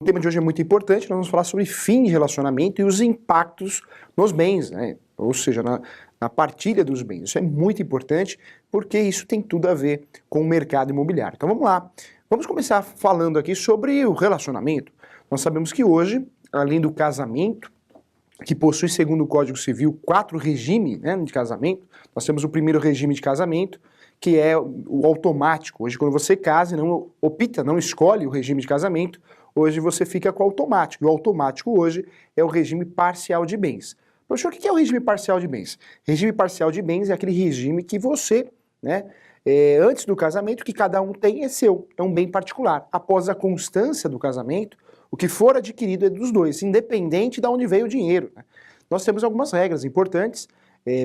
O tema de hoje é muito importante, nós vamos falar sobre fim de relacionamento e os impactos nos bens, né? Ou seja, na partilha dos bens. Isso é muito importante porque isso tem tudo a ver com o mercado imobiliário. Então vamos lá. Vamos começar falando aqui sobre o relacionamento. Nós sabemos que hoje, além do casamento, que possui, segundo o Código Civil, 4 regimes, né, de casamento, nós temos o primeiro regime de casamento, que é o automático. Hoje, quando você casa e não opta, não escolhe o regime de casamento, hoje você fica com o automático. E o automático hoje é o regime parcial de bens. Professor, o que é o regime parcial de bens? Regime parcial de bens é aquele regime que você, né, antes do casamento, que cada um tem é seu, é um bem particular. Após a constância do casamento, o que for adquirido é dos dois, independente de onde veio o dinheiro, né? Nós temos algumas regras importantes.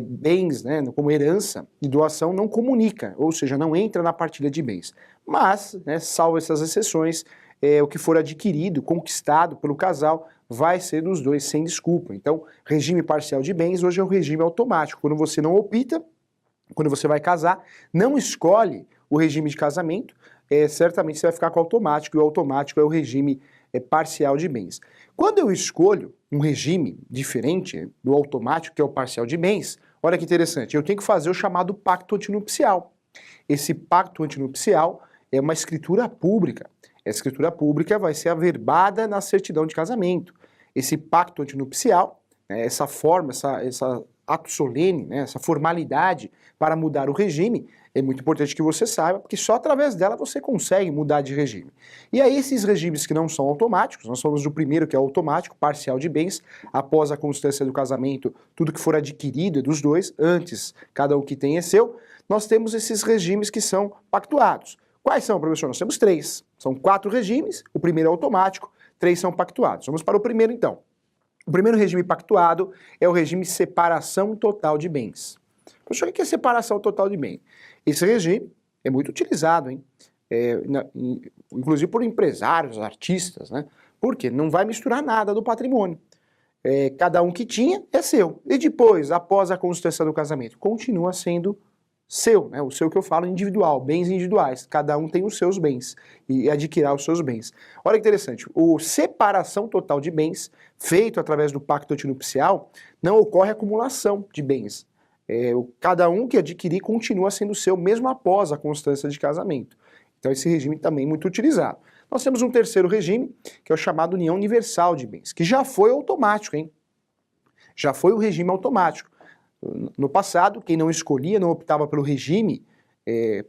Bens, né, como herança e doação não comunica, ou seja, não entra na partilha de bens. Mas, né, salvo essas exceções, o que for adquirido, conquistado pelo casal, vai ser dos dois sem desculpa. Então, regime parcial de bens hoje é um regime automático. Quando você não opta, quando você vai casar, não escolhe o regime de casamento, certamente você vai ficar com o automático, e o automático é o regime parcial de bens. Quando eu escolho um regime diferente do automático, que é o parcial de bens, olha que interessante, eu tenho que fazer o chamado pacto antinupcial. Esse pacto antinupcial é uma escritura pública. Essa escritura pública vai ser averbada na certidão de casamento. Esse pacto antinupcial, essa forma, essa ato solene, né, essa formalidade para mudar o regime, é muito importante que você saiba, porque só através dela você consegue mudar de regime. E aí esses regimes que não são automáticos, nós falamos do primeiro que é o automático, parcial de bens, após a constância do casamento, tudo que for adquirido é dos dois, antes cada um que tem é seu, nós temos esses regimes que são pactuados. Quais são, professor? Nós temos 3, são 4 regimes, o primeiro é automático, 3 são pactuados. Vamos para o primeiro então. O primeiro regime pactuado é o regime separação total de bens. Professor, o que é separação total de bens? Esse regime é muito utilizado, hein? Inclusive por empresários, artistas, né? Porque não vai misturar nada do patrimônio. Cada um que tinha é seu. E depois, após a constância do casamento, continua sendo seu, né? O seu que eu falo individual, bens individuais. Cada um tem os seus bens e adquirirá os seus bens. Olha que interessante, o separação total de bens, feito através do pacto antinupcial, não ocorre acumulação de bens. Cada um que adquirir continua sendo seu, mesmo após a constância de casamento. Então esse regime também é muito utilizado. Nós temos um terceiro regime, que é o chamado união universal de bens, que já foi automático, hein? Já foi o regime automático. No passado, quem não escolhia, não optava pelo regime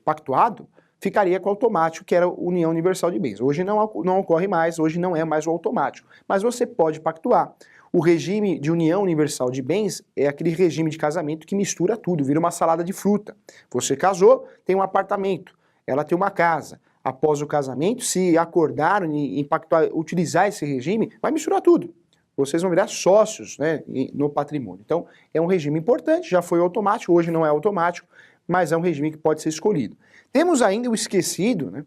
pactuado, ficaria com o automático, que era a união universal de bens. Hoje não ocorre mais, hoje não é mais o automático. Mas você pode pactuar. O regime de união universal de bens é aquele regime de casamento que mistura tudo, vira uma salada de fruta. Você casou, tem um apartamento, ela tem uma casa. Após o casamento, se acordaram em pactuar, utilizar esse regime, vai misturar tudo. Vocês vão virar sócios, né, no patrimônio. Então, é um regime importante, já foi automático, hoje não é automático, mas é um regime que pode ser escolhido. Temos ainda o esquecido, né,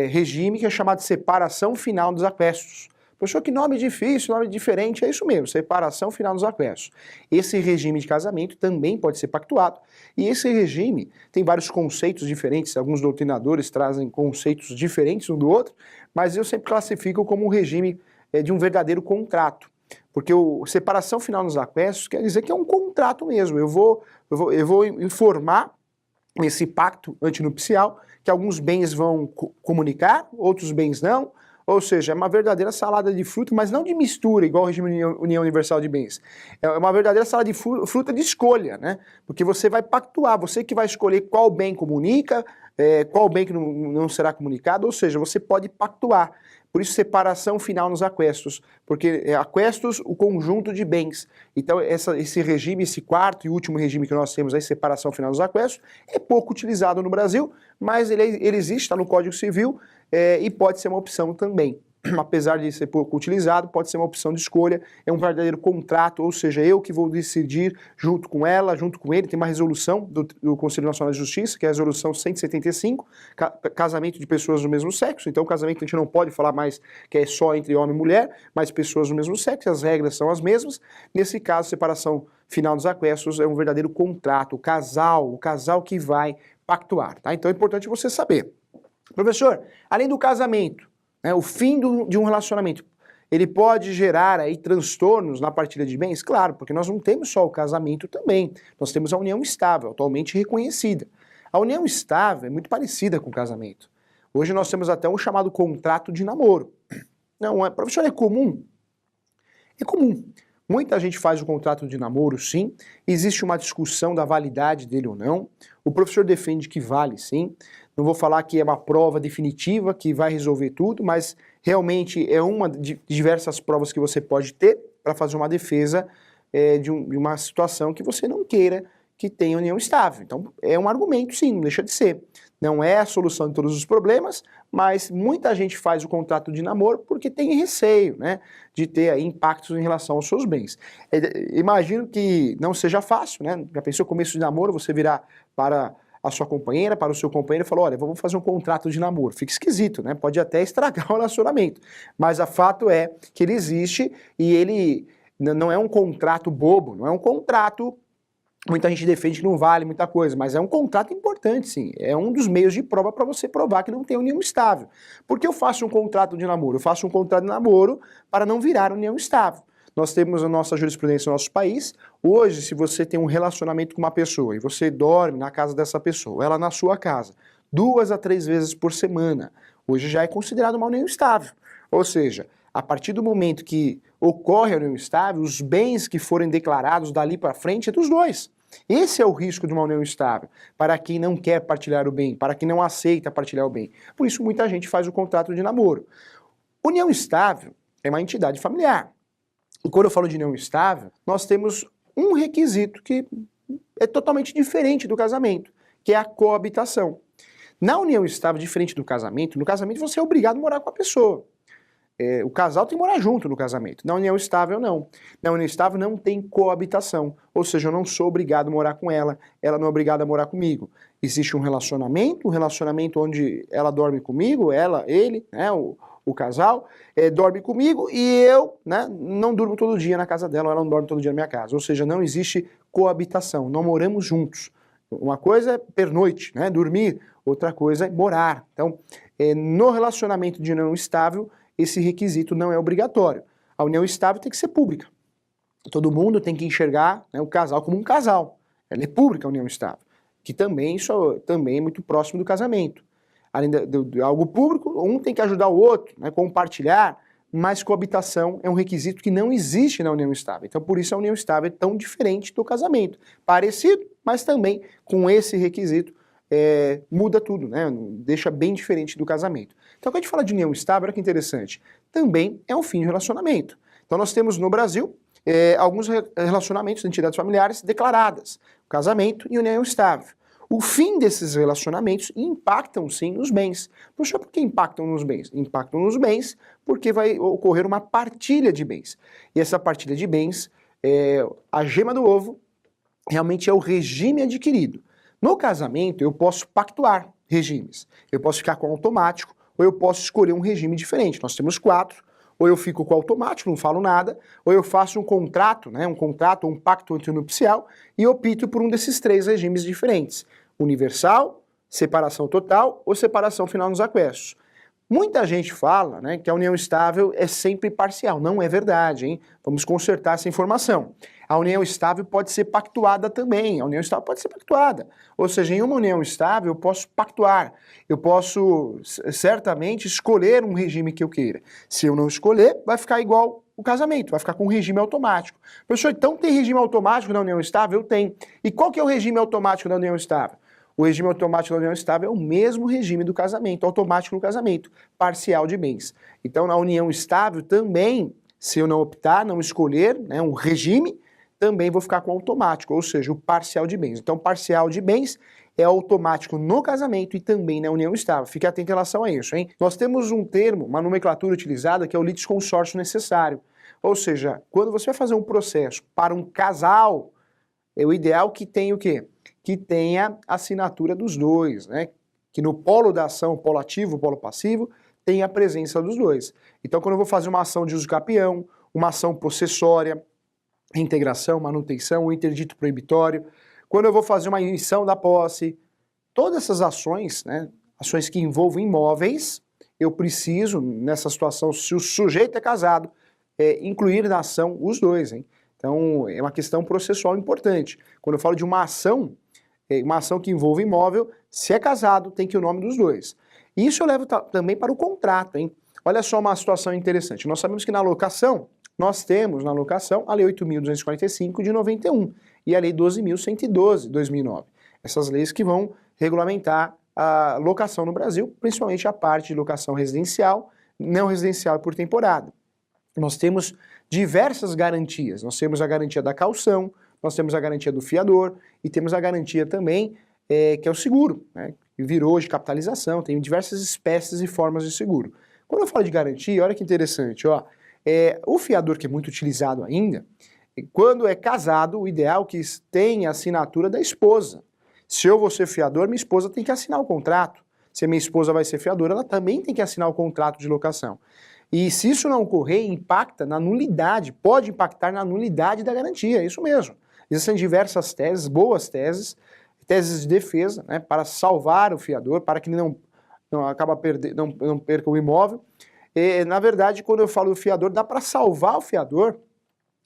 regime que é chamado de separação final dos aquestos. Professor, que nome difícil, nome diferente, é isso mesmo, separação final dos aquestos. Esse regime de casamento também pode ser pactuado, e esse regime tem vários conceitos diferentes, alguns doutrinadores trazem conceitos diferentes um do outro, mas eu sempre classifico como um regime de um verdadeiro contrato, porque separação final nos aquestos quer dizer que é um contrato mesmo, eu vou informar esse pacto antinupcial que alguns bens vão comunicar, outros bens não. Ou seja, é uma verdadeira salada de fruta, mas não de mistura, igual o regime União Universal de Bens. É uma verdadeira salada de fruta de escolha, né? Porque você vai pactuar, você que vai escolher qual bem comunica, qual bem que não será comunicado, ou seja, você pode pactuar. Por isso, separação final nos aquestos, porque aquestos, o conjunto de bens. Então, esse regime, esse quarto e último regime que nós temos aí, separação final nos aquestos, é pouco utilizado no Brasil, mas ele existe, está no Código Civil, e pode ser uma opção também. Apesar de ser pouco utilizado, pode ser uma opção de escolha, é um verdadeiro contrato, ou seja, eu que vou decidir junto com ela, junto com ele, tem uma resolução do Conselho Nacional de Justiça, que é a resolução 175, casamento de pessoas do mesmo sexo, então casamento a gente não pode falar mais que é só entre homem e mulher, mas pessoas do mesmo sexo, as regras são as mesmas. Nesse caso, separação final dos aquestos é um verdadeiro contrato, o casal que vai pactuar, tá? Então é importante você saber. Professor, além do casamento, né? O fim de um relacionamento, ele pode gerar aí transtornos na partilha de bens? Claro, porque nós não temos só o casamento também, nós temos a união estável, atualmente reconhecida. A união estável é muito parecida com o casamento. Hoje nós temos até um chamado contrato de namoro. Não, professor, é comum? É comum. Muita gente faz o contrato de namoro, sim. Existe uma discussão da validade dele ou não. O professor defende que vale, sim. Não vou falar que é uma prova definitiva que vai resolver tudo, mas realmente é uma de diversas provas que você pode ter para fazer uma defesa de uma situação que você não queira que tenha união estável. Então é um argumento, sim, não deixa de ser. Não é a solução de todos os problemas, mas muita gente faz o contrato de namoro porque tem receio, né, de ter aí impactos em relação aos seus bens. Imagino que não seja fácil, né? Já pensou começo de namoro, você virar para a sua companheira, para o seu companheiro e falar, olha, vamos fazer um contrato de namoro. Fica esquisito, né? Pode até estragar o relacionamento. Mas o fato é que ele existe e ele não é um contrato bobo, não é um contrato. Muita gente defende que não vale muita coisa, mas é um contrato importante, sim. É um dos meios de prova para você provar que não tem união estável. Por que eu faço um contrato de namoro? Eu faço um contrato de namoro para não virar união estável. Nós temos a nossa jurisprudência no nosso país. Hoje, se você tem um relacionamento com uma pessoa e você dorme na casa dessa pessoa, ela na sua casa, 2 a 3 vezes por semana, hoje já é considerado uma união estável. Ou seja, a partir do momento que ocorre a união estável, os bens que forem declarados dali para frente é dos dois. Esse é o risco de uma união estável, para quem não quer partilhar o bem, para quem não aceita partilhar o bem. Por isso muita gente faz o contrato de namoro. União estável é uma entidade familiar. E quando eu falo de união estável, nós temos um requisito que é totalmente diferente do casamento, que é a coabitação. Na união estável, diferente do casamento, no casamento você é obrigado a morar com a pessoa. O casal tem que morar junto no casamento. Na união estável, não. Na união estável não tem coabitação. Ou seja, eu não sou obrigado a morar com ela não é obrigada a morar comigo. Existe um relacionamento onde ela dorme comigo, ele, né, o casal, dorme comigo e eu, né, não durmo todo dia na casa dela, ela não dorme todo dia na minha casa. Ou seja, não existe coabitação, não moramos juntos. Uma coisa é pernoite, né, dormir, outra coisa é morar. Então, no relacionamento de união estável, esse requisito não é obrigatório. A união estável tem que ser pública. Todo mundo tem que enxergar, né, o casal como um casal. Ela é pública, a união estável. Que também, isso também é muito próximo do casamento. Além de algo público, um tem que ajudar o outro, né, compartilhar, mas coabitação é um requisito que não existe na união estável. Então, por isso a união estável é tão diferente do casamento. Parecido, mas também com esse requisito muda tudo, né? Deixa bem diferente do casamento. Então, quando a gente fala de união estável, olha que interessante, também é um fim de relacionamento. Então, nós temos no Brasil alguns relacionamentos de entidades familiares declaradas, casamento e união estável. O fim desses relacionamentos impactam sim nos bens. Poxa, por que impactam nos bens? Impactam nos bens porque vai ocorrer uma partilha de bens. E essa partilha de bens, a gema do ovo, realmente é o regime adquirido. No casamento, eu posso pactuar regimes. Eu posso ficar com automático, ou eu posso escolher um regime diferente. Nós temos 4, ou eu fico com automático, não falo nada, ou eu faço um contrato, né, um pacto antinupcial, e opto por um desses 3 regimes diferentes. Universal, separação total ou separação final nos aquestos. Muita gente fala, né, que a união estável é sempre parcial. Não é verdade, hein? Vamos consertar essa informação. A união estável pode ser pactuada também. A união estável pode ser pactuada. Ou seja, em uma união estável eu posso pactuar. Eu posso certamente escolher um regime que eu queira. Se eu não escolher, vai ficar igual o casamento, vai ficar com um regime automático. Professor, então tem regime automático na união estável? Tem. E qual que é o regime automático da união estável? O regime automático da união estável é o mesmo regime do casamento, automático no casamento, parcial de bens. Então, na união estável também, se eu não optar, não escolher, né, um regime, também vou ficar com automático, ou seja, o parcial de bens. Então, parcial de bens é automático no casamento e também na união estável. Fique atento em relação a isso, hein? Nós temos um termo, uma nomenclatura utilizada, que é o litisconsórcio necessário. Ou seja, quando você vai fazer um processo para um casal, é o ideal que tenha o quê? Que tenha assinatura dos dois, né? Que no polo da ação, polo ativo, polo passivo, tenha a presença dos dois. Então, quando eu vou fazer uma ação de uso capião, uma ação possessória, reintegração, manutenção, o interdito proibitório, quando eu vou fazer uma emissão da posse, todas essas ações, né, ações que envolvem imóveis, eu preciso, nessa situação, se o sujeito é casado, incluir na ação os dois, hein? Então, é uma questão processual importante. Quando eu falo de uma ação que envolve imóvel, se é casado, tem que ir o nome dos dois. Isso eu levo também para o contrato, hein? Olha só uma situação interessante. Nós sabemos que na locação, nós temos na locação a Lei 8.245 de 91 e a Lei 12.112 de 2009. Essas leis que vão regulamentar a locação no Brasil, principalmente a parte de locação residencial, não residencial e por temporada. Nós temos diversas garantias. Nós temos a garantia da caução, nós temos a garantia do fiador e temos a garantia também que é o seguro, né? Que virou hoje capitalização, tem diversas espécies e formas de seguro. Quando eu falo de garantia, olha que interessante, ó, o fiador que é muito utilizado ainda, quando é casado, o ideal é que tenha a assinatura da esposa. Se eu vou ser fiador, minha esposa tem que assinar o contrato. Se a minha esposa vai ser fiadora, ela também tem que assinar o contrato de locação. E se isso não ocorrer, impacta na nulidade, pode impactar na nulidade da garantia, é isso mesmo. Existem diversas teses, boas teses, teses de defesa, né, para salvar o fiador, para que ele não perca o imóvel. Na verdade, quando eu falo do fiador, dá para salvar o fiador.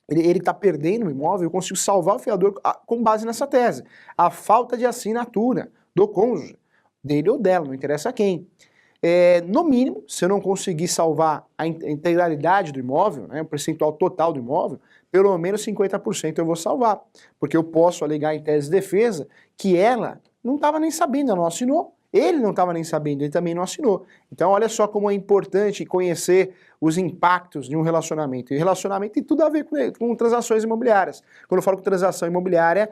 Ele está perdendo o imóvel, eu consigo salvar o fiador com base nessa tese. A falta de assinatura do cônjuge, dele ou dela, não interessa quem. No mínimo, se eu não conseguir salvar a integralidade do imóvel, né, o percentual total do imóvel, pelo menos 50% eu vou salvar. Porque eu posso alegar em tese de defesa que ela não estava nem sabendo, ela não assinou. Ele não estava nem sabendo, ele também não assinou. Então olha só como é importante conhecer os impactos de um relacionamento. E relacionamento tem tudo a ver com transações imobiliárias. Quando eu falo com transação imobiliária,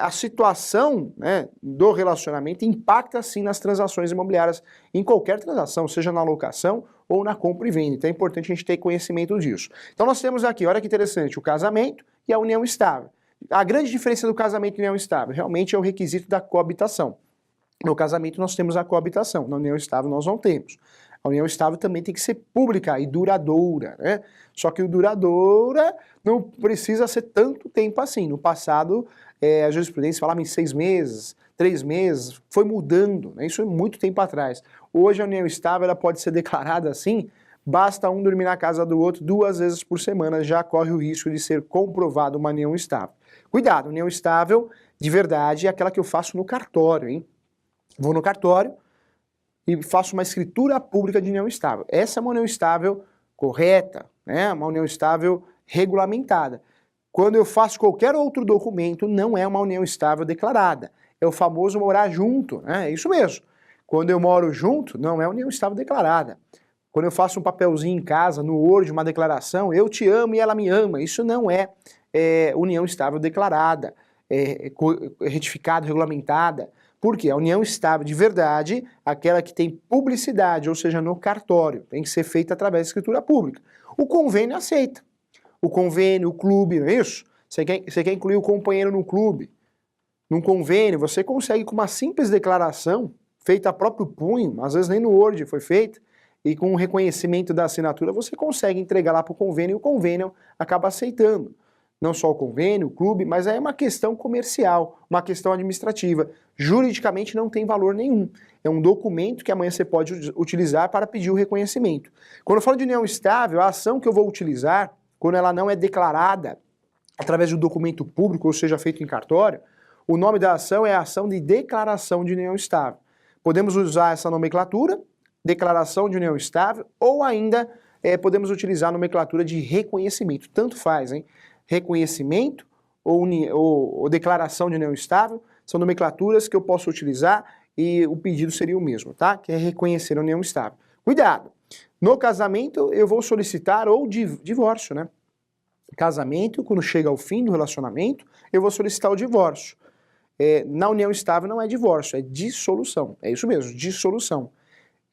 a situação, né, do relacionamento impacta sim nas transações imobiliárias, em qualquer transação, seja na locação ou na compra e venda. Então é importante a gente ter conhecimento disso. Então nós temos aqui, olha que interessante, o casamento e a união estável. A grande diferença do casamento e união estável realmente é o requisito da coabitação. No casamento nós temos a coabitação, na união estável nós não temos. A união estável também tem que ser pública e duradoura, né? Só que o duradoura não precisa ser tanto tempo assim. No passado, a jurisprudência falava em 6 meses, 3 meses, foi mudando, né? Isso é muito tempo atrás. Hoje a união estável ela pode ser declarada assim, basta um dormir na casa do outro 2 vezes por semana, já corre o risco de ser comprovado uma união estável. Cuidado, união estável de verdade é aquela que eu faço no cartório, hein? Vou no cartório e faço uma escritura pública de união estável. Essa é uma união estável correta, né? Uma união estável regulamentada. Quando eu faço qualquer outro documento, não é uma união estável declarada. É o famoso morar junto, né? É isso mesmo. Quando eu moro junto, não é união estável declarada. Quando eu faço um papelzinho em casa, no Word, uma declaração, eu te amo e ela me ama, isso não é união estável declarada, retificada, regulamentada. Porque a união estável de verdade, aquela que tem publicidade, ou seja, no cartório, tem que ser feita através da escritura pública. O convênio aceita. O convênio, o clube, não é isso? Você quer incluir o companheiro no clube. Num convênio, você consegue com uma simples declaração, feita a próprio punho, às vezes nem no Word foi feita, e com o reconhecimento da assinatura, você consegue entregar lá para o convênio e o convênio acaba aceitando. Não só o convênio, o clube, mas é uma questão comercial, uma questão administrativa. Juridicamente não tem valor nenhum. É um documento que amanhã você pode utilizar para pedir o reconhecimento. Quando eu falo de união estável, a ação que eu vou utilizar, quando ela não é declarada através de um documento público, ou seja, feito em cartório, o nome da ação é a ação de declaração de união estável. Podemos usar essa nomenclatura, declaração de união estável, ou ainda podemos utilizar a nomenclatura de reconhecimento. Tanto faz, hein? Reconhecimento ou declaração de união estável são nomenclaturas que eu posso utilizar e o pedido seria o mesmo, tá? Que é reconhecer a união estável. Cuidado! No casamento eu vou solicitar ou divórcio, né? Casamento, quando chega ao fim do relacionamento, eu vou solicitar o divórcio. Na união estável não é divórcio, é dissolução. É isso mesmo, dissolução.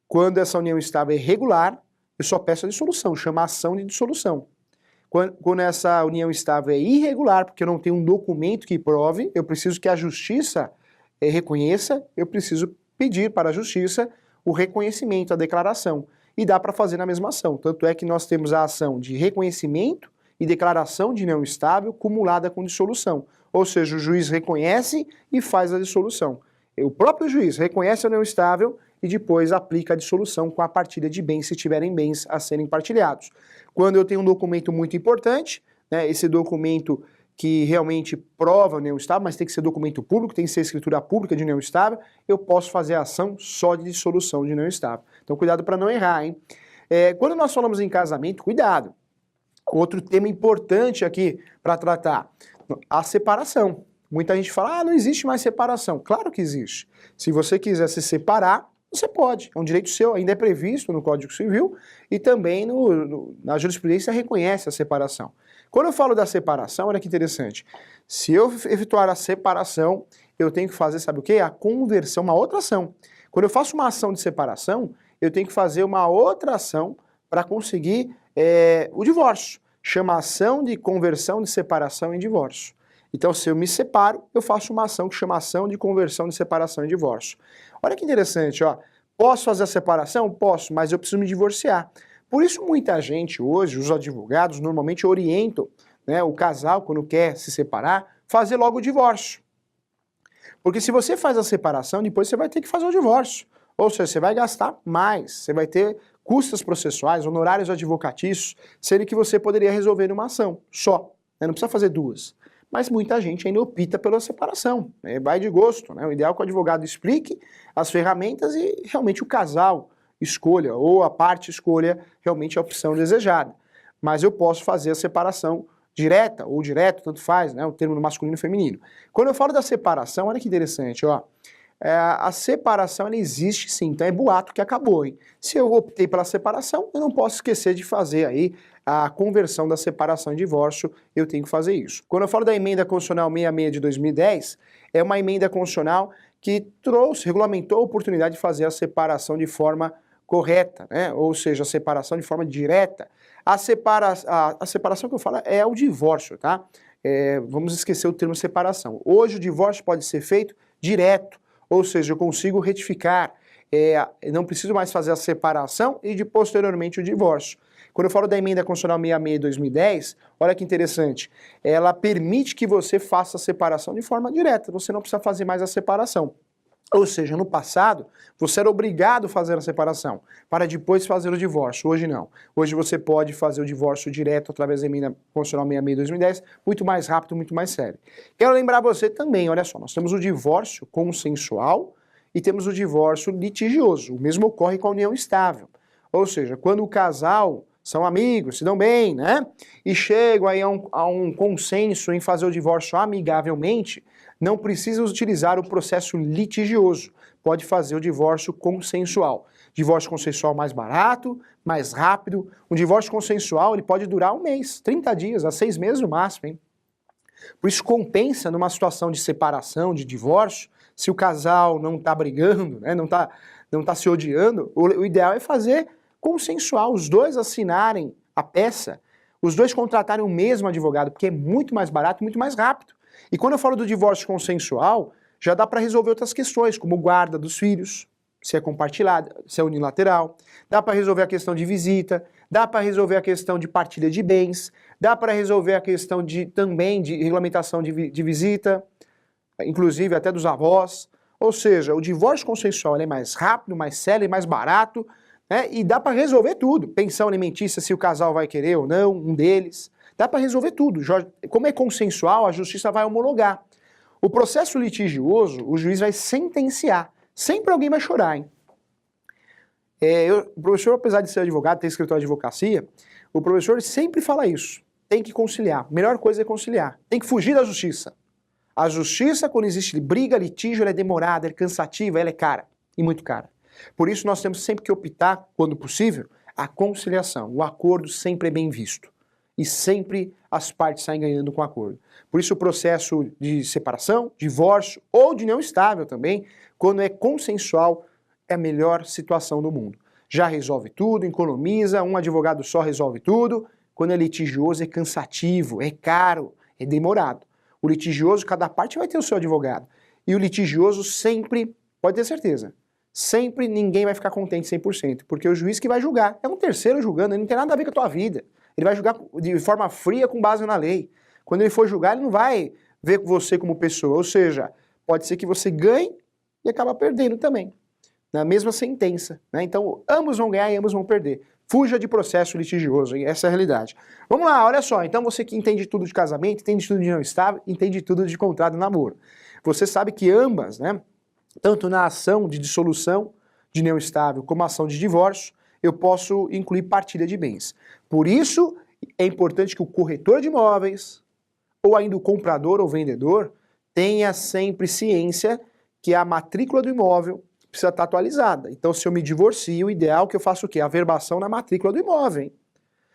Quando essa união estável é regular, eu só peço a dissolução, chama ação de dissolução. Quando essa união estável é irregular, porque eu não tenho um documento que prove, eu preciso que a justiça reconheça, eu preciso pedir para a justiça o reconhecimento, a declaração. E dá para fazer na mesma ação. Tanto é que nós temos a ação de reconhecimento e declaração de união estável cumulada com dissolução. Ou seja, o juiz reconhece e faz a dissolução. O próprio juiz reconhece a união estável e depois aplica a dissolução com a partilha de bens, se tiverem bens a serem partilhados. Quando eu tenho um documento muito importante, né, esse documento que realmente prova a união estável, mas tem que ser documento público, tem que ser escritura pública de união estável, eu posso fazer a ação só de dissolução de união estável. Então cuidado para não errar, hein? Quando nós falamos em casamento, cuidado. Outro tema importante aqui para tratar, a separação. Muita gente fala, ah, não existe mais separação. Claro que existe. Se você quiser se separar, você pode. É um direito seu, ainda é previsto no Código Civil e também na jurisprudência reconhece a separação. Quando eu falo da separação, olha que interessante. Se eu efetuar a separação, eu tenho que fazer, sabe o quê? A conversão, uma outra ação. Quando eu faço uma ação de separação, eu tenho que fazer uma outra ação para conseguir o divórcio. Chama ação de conversão de separação em divórcio. Então, se eu me separo, eu faço uma ação que chama ação de conversão de separação em divórcio. Olha que interessante, ó. Posso fazer a separação? Posso, mas eu preciso me divorciar. Por isso, muita gente hoje, os advogados, normalmente orientam, né, o casal, quando quer se separar, fazer logo o divórcio. Porque se você faz a separação, depois você vai ter que fazer o divórcio. Ou seja, você vai gastar mais, você vai ter custas processuais, honorários advocatícios, sendo que você poderia resolver numa ação só, né? Não precisa fazer duas. Mas muita gente ainda opta pela separação, né? Vai de gosto, né? O ideal é que o advogado explique as ferramentas e realmente o casal escolha, ou a parte escolha realmente a opção desejada. Mas eu posso fazer a separação direta ou direto, tanto faz, né? O termo no masculino e feminino. Quando eu falo da separação, olha que interessante, ó. A separação ela existe sim, então é boato que acabou, hein? Se eu optei pela separação, eu não posso esquecer de fazer aí a conversão da separação em divórcio, eu tenho que fazer isso. Quando eu falo da emenda constitucional 66 de 2010, é uma emenda constitucional que regulamentou a oportunidade de fazer a separação de forma correta, né? Ou seja, a separação de forma direta. A separação que eu falo é o divórcio, tá? Vamos esquecer o termo separação. Hoje o divórcio pode ser feito direto, ou seja, eu consigo retificar, não preciso mais fazer a separação e posteriormente o divórcio. Quando eu falo da emenda constitucional 66 de 2010, olha que interessante, ela permite que você faça a separação de forma direta, você não precisa fazer mais a separação. Ou seja, no passado, você era obrigado a fazer a separação, para depois fazer o divórcio. Hoje não. Hoje você pode fazer o divórcio direto através da emenda constitucional 66 de 2010, muito mais rápido, muito mais sério. Quero lembrar você também, olha só, nós temos o divórcio consensual e temos o divórcio litigioso. O mesmo ocorre com a união estável. Ou seja, quando o casal são amigos, se dão bem, né? E chegam aí a um consenso em fazer o divórcio amigavelmente, não precisa utilizar o processo litigioso, pode fazer o divórcio consensual. Divórcio consensual mais barato, mais rápido. Um divórcio consensual ele pode durar 1 mês, 30 dias, a 6 meses no máximo, hein? Por isso compensa numa situação de separação, de divórcio, se o casal não está brigando, né, não tá se odiando, o ideal é fazer consensual, os dois assinarem a peça, os dois contratarem o mesmo advogado, porque é muito mais barato e muito mais rápido. E quando eu falo do divórcio consensual, já dá para resolver outras questões, como guarda dos filhos, se é compartilhado, se é unilateral, dá para resolver a questão de visita, dá para resolver a questão de partilha de bens, dá para resolver a questão também de regulamentação de visita, inclusive até dos avós. Ou seja, o divórcio consensual é mais rápido, mais sério, mais barato, né? E dá para resolver tudo. Pensão alimentícia, se o casal vai querer ou não, um deles. Dá para resolver tudo. Como é consensual, a justiça vai homologar. O processo litigioso, o juiz vai sentenciar. Sempre alguém vai chorar, hein? O professor, apesar de ser advogado, ter escritório de advocacia, o professor sempre fala isso. Tem que conciliar. A melhor coisa é conciliar. Tem que fugir da justiça. A justiça, quando existe briga, litígio, ela é demorada, ela é cansativa, ela é cara. E muito cara. Por isso nós temos sempre que optar, quando possível, a conciliação. O acordo sempre é bem visto. E sempre as partes saem ganhando com o acordo. Por isso o processo de separação, divórcio ou de união estável também, quando é consensual, é a melhor situação do mundo. Já resolve tudo, economiza, um advogado só resolve tudo. Quando é litigioso é cansativo, é caro, é demorado. O litigioso, cada parte vai ter o seu advogado. E o litigioso sempre, pode ter certeza, sempre ninguém vai ficar contente 100%, porque o juiz que vai julgar é um terceiro julgando, ele não tem nada a ver com a tua vida. Ele vai julgar de forma fria com base na lei. Quando ele for julgar, ele não vai ver você como pessoa, ou seja, pode ser que você ganhe e acaba perdendo também. na mesma sentença, né? Então, ambos vão ganhar e ambos vão perder. Fuja de processo litigioso, hein? Essa é a realidade. Vamos lá, olha só. Então, você que entende tudo de casamento, entende tudo de união estável, entende tudo de contrato de namoro. Você sabe que ambas, né, tanto na ação de dissolução de união estável como a ação de divórcio, eu posso incluir partilha de bens. Por isso, é importante que o corretor de imóveis, ou ainda o comprador ou vendedor, tenha sempre ciência que a matrícula do imóvel precisa estar atualizada. Então, se eu me divorcio, o ideal é que eu faça o quê? A averbação na matrícula do imóvel, hein?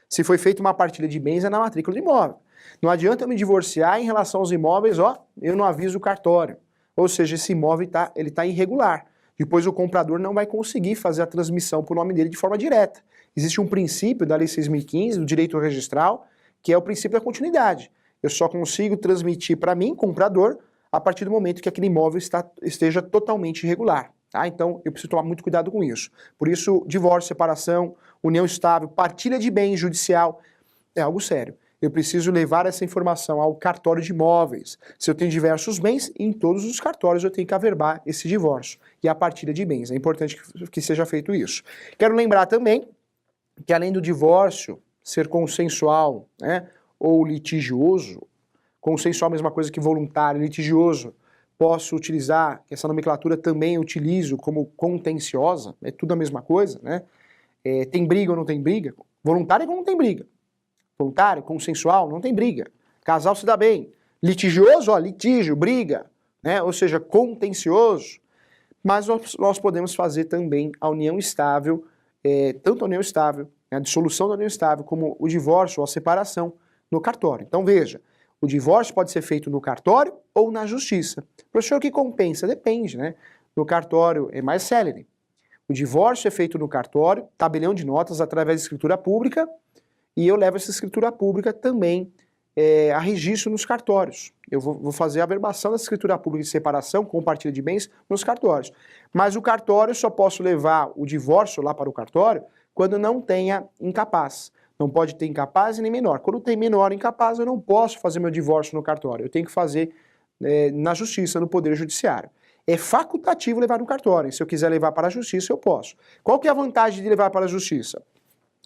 Se foi feita uma partilha de bens, é na matrícula do imóvel. Não adianta eu me divorciar em relação aos imóveis, ó, eu não aviso o cartório. Ou seja, esse imóvel ele tá irregular. Depois o comprador não vai conseguir fazer a transmissão para o nome dele de forma direta. Existe um princípio da Lei 6.015, do direito registral, que é o princípio da continuidade. Eu só consigo transmitir para mim, comprador, a partir do momento que aquele imóvel esteja totalmente irregular. Tá? Então, eu preciso tomar muito cuidado com isso. Por isso, divórcio, separação, união estável, partilha de bens judicial, é algo sério. Eu preciso levar essa informação ao cartório de imóveis. Se eu tenho diversos bens, em todos os cartórios eu tenho que averbar esse divórcio e a partilha de bens. É importante que seja feito isso. Quero lembrar também que, além do divórcio ser consensual, né, ou litigioso, consensual é a mesma coisa que voluntário, litigioso, posso utilizar, essa nomenclatura também eu utilizo como contenciosa, é tudo a mesma coisa, né? Tem briga ou não tem briga? Voluntário é como não tem briga. Voluntário, consensual, não tem briga. Casal se dá bem. Litigioso, ó, litígio, briga, né? Ou seja, contencioso. Mas nós podemos fazer também a união estável, tanto a união estável, a dissolução da união estável, como o divórcio ou a separação no cartório. Então veja, o divórcio pode ser feito no cartório ou na justiça. Professor, o que compensa? Depende, né? No cartório é mais célere. O divórcio é feito no cartório, tabelião de notas através de escritura pública, e eu levo essa escritura pública também a registro nos cartórios. Eu vou fazer a averbação dessa escritura pública de separação, com partilha de bens, nos cartórios. Mas o cartório, só posso levar o divórcio lá para o cartório quando não tenha incapaz. Não pode ter incapaz e nem menor. Quando tem menor incapaz, eu não posso fazer meu divórcio no cartório. Eu tenho que fazer na justiça, no Poder Judiciário. É facultativo levar no cartório. Se eu quiser levar para a justiça, eu posso. Qual que é a vantagem de levar para a justiça?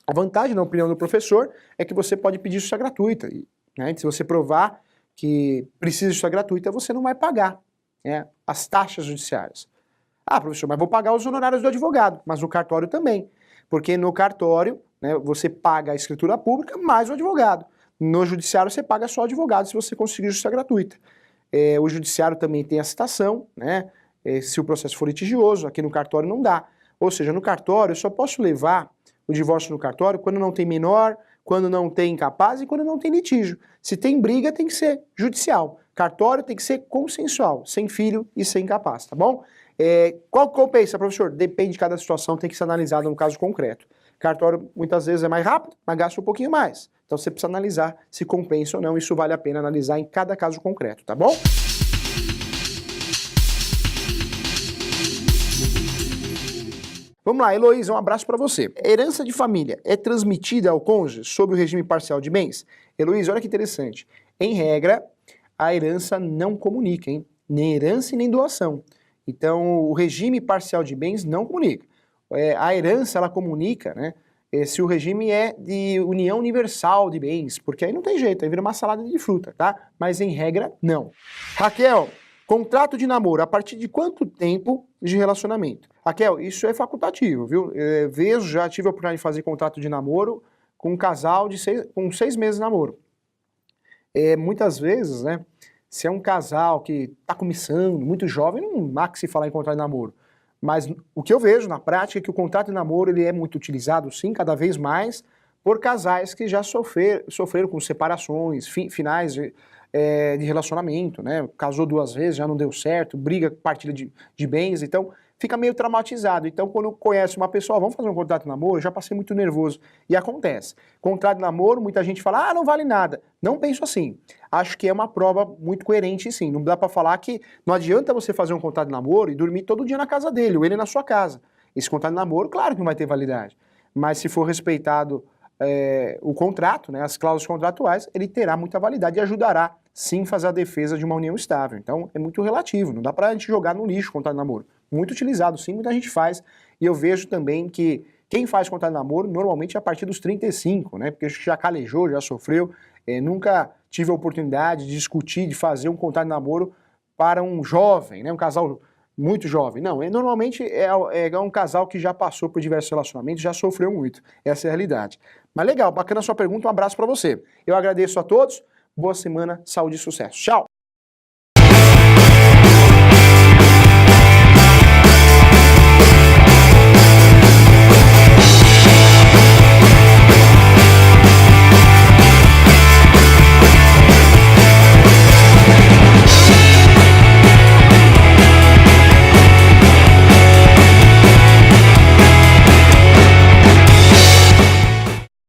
A vantagem, na opinião do professor, é que você pode pedir justiça gratuita. Né? Se você provar que precisa de justiça gratuita, você não vai pagar, né, as taxas judiciárias. Ah, professor, mas vou pagar os honorários do advogado. Mas no cartório também. Porque no cartório, né, você paga a escritura pública mais o advogado. No judiciário você paga só o advogado se você conseguir justiça gratuita. O judiciário também tem a citação, né, se o processo for litigioso, aqui no cartório não dá. Ou seja, no cartório eu só posso levar o divórcio no cartório quando não tem menor, quando não tem incapaz e quando não tem litígio. Se tem briga, tem que ser judicial. Cartório tem que ser consensual, sem filho e sem incapaz, tá bom? Qual que compensa, professor? Depende de cada situação, tem que ser analisado no caso concreto. Cartório muitas vezes é mais rápido, mas gasta um pouquinho mais. Então você precisa analisar se compensa ou não, isso vale a pena analisar em cada caso concreto, tá bom? Vamos lá, Heloísa, um abraço para você. Herança de família é transmitida ao cônjuge sob o regime parcial de bens? Heloísa, olha que interessante. Em regra, a herança não comunica, hein? Nem herança e nem doação. Então, o regime parcial de bens não comunica. A herança, ela comunica, né, se o regime é de união universal de bens, porque aí não tem jeito, aí vira uma salada de fruta, tá? Mas em regra, não. Raquel, contrato de namoro, a partir de quanto tempo de relacionamento? Raquel, isso é facultativo, viu? Já tive a oportunidade de fazer contrato de namoro com um casal com 6 meses de namoro. Muitas vezes, né, se é um casal que está começando, muito jovem, não há que se falar em contrato de namoro. Mas o que eu vejo na prática é que o contrato de namoro ele é muito utilizado, sim, cada vez mais, por casais que já sofreram com separações, finais de relacionamento, né? Casou 2 vezes, já não deu certo, briga, partilha de bens, então fica meio traumatizado. Então, quando conhece uma pessoa, vamos fazer um contrato de namoro, eu já passei muito nervoso. E acontece. Contrato de namoro, muita gente fala, ah, não vale nada. Não penso assim. Acho que é uma prova muito coerente, sim. Não dá pra falar que não adianta você fazer um contrato de namoro e dormir todo dia na casa dele, ou ele na sua casa. Esse contrato de namoro, claro que não vai ter validade. Mas se for respeitado o contrato, né, as cláusulas contratuais, ele terá muita validade e ajudará, sim, a fazer a defesa de uma união estável. Então, é muito relativo. Não dá pra gente jogar no lixo o contrato de namoro. muito utilizado sim, muita gente faz, e eu vejo também que quem faz contrato de namoro normalmente é a partir dos 35, né? Porque já calejou, já sofreu, nunca tive a oportunidade de discutir, de fazer um contrato de namoro para um jovem, né? Um casal muito jovem. Não, normalmente é um casal que já passou por diversos relacionamentos, já sofreu muito. Essa é a realidade. Mas legal, bacana a sua pergunta, um abraço para você. Eu agradeço a todos, boa semana, saúde e sucesso. Tchau!